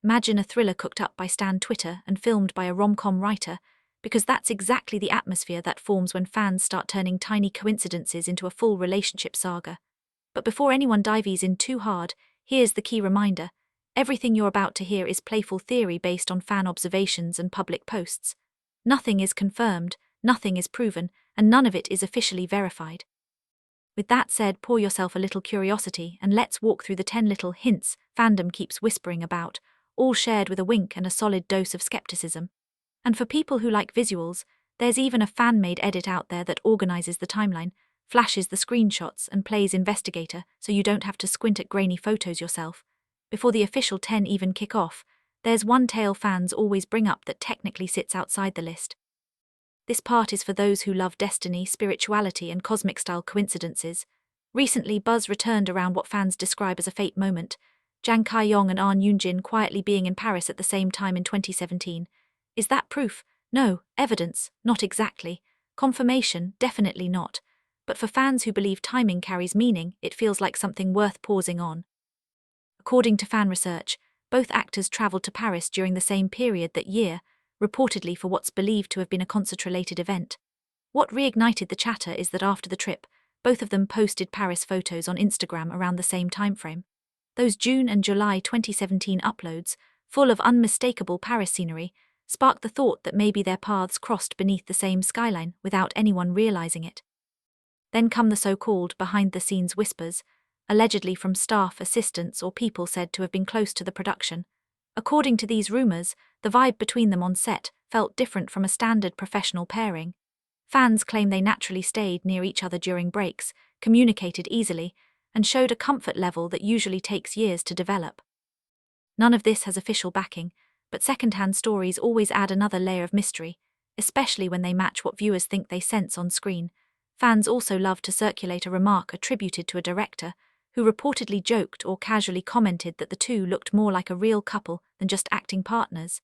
Imagine a thriller cooked up by Stan Twitter and filmed by a rom-com writer, because that's exactly the atmosphere that forms when fans start turning tiny coincidences into a full relationship saga. But before anyone dives in too hard, here's the key reminder. Everything you're about to hear is playful theory based on fan observations and public posts. Nothing is confirmed, nothing is proven, and none of it is officially verified. With that said, pour yourself a little curiosity and let's walk through the 10 little hints fandom keeps whispering about, all shared with a wink and a solid dose of skepticism. And for people who like visuals, there's even a fan-made edit out there that organizes the timeline, flashes the screenshots and plays investigator so you don't have to squint at grainy photos yourself. Before the official 10 even kick off, there's one tale fans always bring up that technically sits outside the list. This part is for those who love destiny, spirituality, and cosmic-style coincidences. Recently, buzz returned around what fans describe as a fate moment, Jang Ki-yong and Eun-jin quietly being in Paris at the same time in 2017. Is that proof? No. Evidence? Not exactly. Confirmation? Definitely not. But for fans who believe timing carries meaning, it feels like something worth pausing on. According to fan research, both actors travelled to Paris during the same period that year, reportedly for what's believed to have been a concert-related event. What reignited the chatter is that after the trip, both of them posted Paris photos on Instagram around the same timeframe. Those June and July 2017 uploads, full of unmistakable Paris scenery, sparked the thought that maybe their paths crossed beneath the same skyline without anyone realizing it. Then come the so-called behind-the-scenes whispers, allegedly from staff, assistants, or people said to have been close to the production. According to these rumors, the vibe between them on set felt different from a standard professional pairing. Fans claim they naturally stayed near each other during breaks, communicated easily, and showed a comfort level that usually takes years to develop. None of this has official backing, but second-hand stories always add another layer of mystery, especially when they match what viewers think they sense on screen. Fans also love to circulate a remark attributed to a director, who reportedly joked or casually commented that the two looked more like a real couple than just acting partners.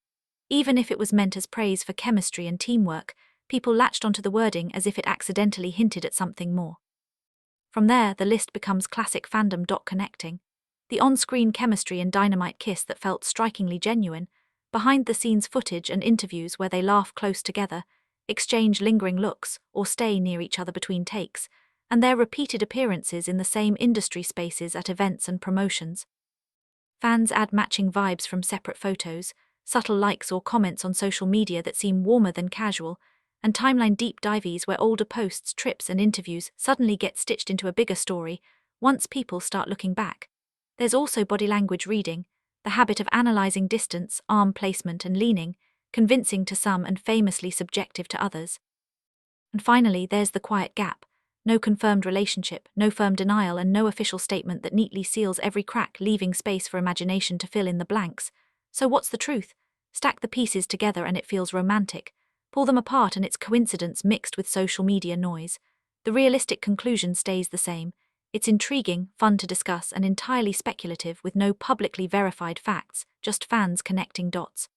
Even if it was meant as praise for chemistry and teamwork, people latched onto the wording as if it accidentally hinted at something more. From there, the list becomes classic fandom connecting. The on-screen chemistry and dynamite kiss that felt strikingly genuine, behind-the-scenes footage and interviews where they laugh close together, exchange lingering looks, or stay near each other between takes, and their repeated appearances in the same industry spaces at events and promotions. Fans add matching vibes from separate photos, subtle likes or comments on social media that seem warmer than casual, and timeline deep dives where older posts, trips, and interviews suddenly get stitched into a bigger story once people start looking back. There's also body language reading, the habit of analyzing distance, arm placement, and leaning, convincing to some and famously subjective to others. And finally, there's the quiet gap. No confirmed relationship, no firm denial, and no official statement that neatly seals every crack, leaving space for imagination to fill in the blanks. So what's the truth? Stack the pieces together and it feels romantic. Pull them apart and it's coincidence mixed with social media noise. The realistic conclusion stays the same. It's intriguing, fun to discuss, and entirely speculative with no publicly verified facts, just fans connecting dots.